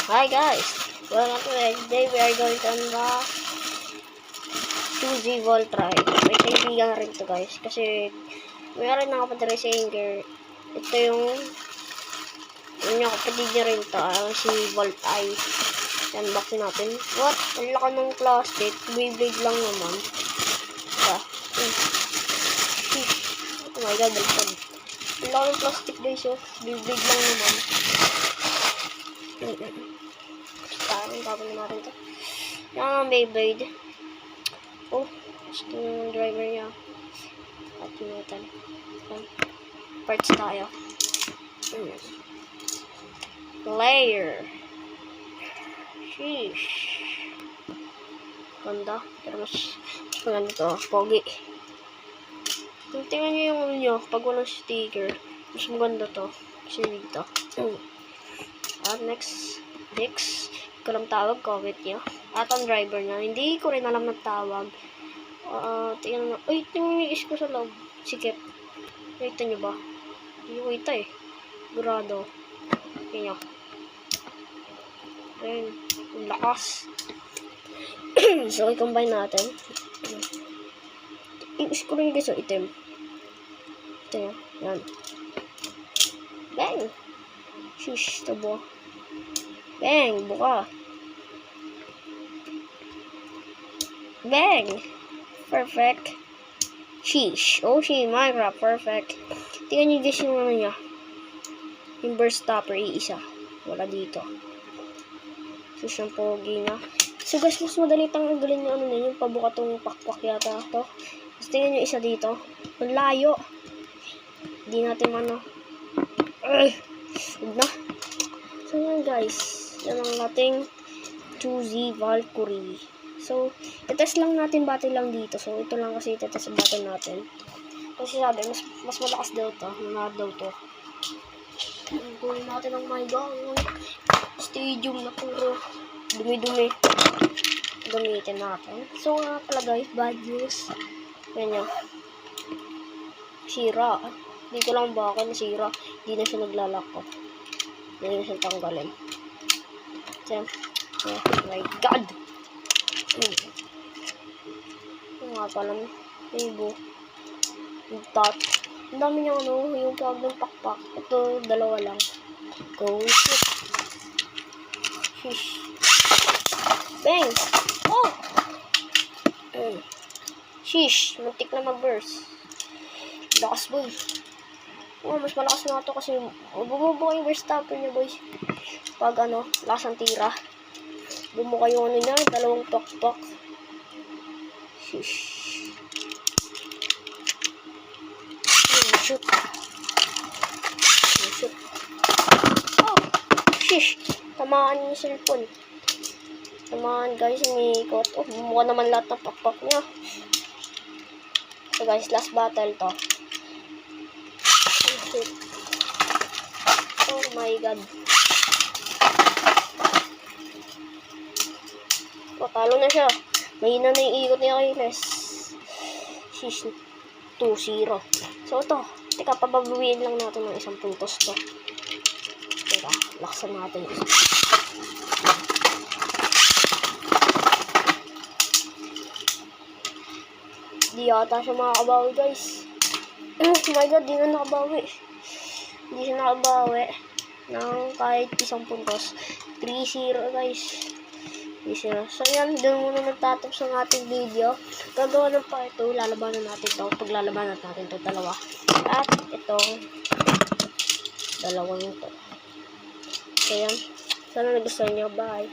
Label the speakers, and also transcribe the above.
Speaker 1: Hi guys, welcome to today we are going to unbox 2Z Voltron. May kaibigan rin to guys, kasi mayroon na kapatid sa Anger. Ito yung kapatid niya rin to, si Voltron. Unboxing natin. What? Ang laki ng plastic, Beyblade lang naman. Oh my god, balkad. Ang laki ng plastic guys, Beyblade lang naman. Tapos natin ito. Yung Beyblade. Oh, gusto yung driver niya. At pinutan. Parts tayo. Player. Sheesh. Ganda. Pero mas maganda ito. Pogi. Tingnan nyo yung ano nyo. Pag walang sticker. Mas maganda to. Kasi dito. At next. Ko lang tawag, comment nyo. At ang driver niya, hindi ko rin alam ng tawag. Tingnan mo. Ay, tingnan yung is ko sa loob. Sikip. Nakita nyo ba? Hindi ko kita eh. Grado. Tingnan nyo. Ayun. Ang lakas. So, i-combine natin. Yung is ko rin guys, item. Tingnan. Yan. Bang! Shish, tabo. Bang! Buka. Bang! Perfect. Sheesh. Oh, Minecraft. Perfect. Tingnan nyo guys yung ano niya. Yung burst stopper, iisa. Wala dito. So, siyang pogi niya. So guys, mas madali tanggalin yung ano niya. Yung pabuka tong pakpak yata to. Tapos tingnan nyo isa dito. Ang layo. Hindi natin ano. Huwag na. So yan guys. Yan ang ating 2Z Valkyrie. So, itest lang natin battery lang dito. So, ito lang kasi itest ang battery natin. Kasi sabi, mas malakas daw to. Nanad daw to. Gawin natin ang my god. Stadium na puro dumi-dumi. Gamitin natin. So, nga pala guys, bad news. Yan yan. Sira. Hindi ko lang bakit nasira. Hindi na siya naglalak ko. Hindi na siya tanggalin. So, oh my god. Yung nga pala, ibo. Yung tot. Ang dami niyang ano, yung tawag ng pakpak. Ito, dalawa lang. Go, shit. Shish. Bang! Oh! Shish, muntik na mag-burst. Lakas boy. Oh, mas malakas na ito kasi bumubuka yung burst stopper niya boys. Pag ano, lakas ang tira. Bumuka yung ano niya, dalawang tok-tok. Shish. Shoot. Shoot. Oh! Shish! Tamaan yung cellphone. Tamaan guys, umiikot. Oh, bumuka naman lahat ng tok-tok niya. So guys, last battle to. Oh, shit. Oh my god. Oh, talo na siya. Mahina na yung ikot niya kay Les. Sheesh. 2-0. So, ito. Teka, pababawiin lang natin ng isang puntos to. Teka, laksan natin. Di yata siya makakabawi, guys. Oh my god, di na nakabawi. Hindi siya nakabawi ng kahit isang puntos. 3-0, guys. So yan, doon muna nagtatapos ang ating video. Gagawa ng part 2, lalabanan natin ito. Paglalabanan natin ito, dalawa. At itong dalawang ito. So yan, sana nagustuhan nyo. Bye!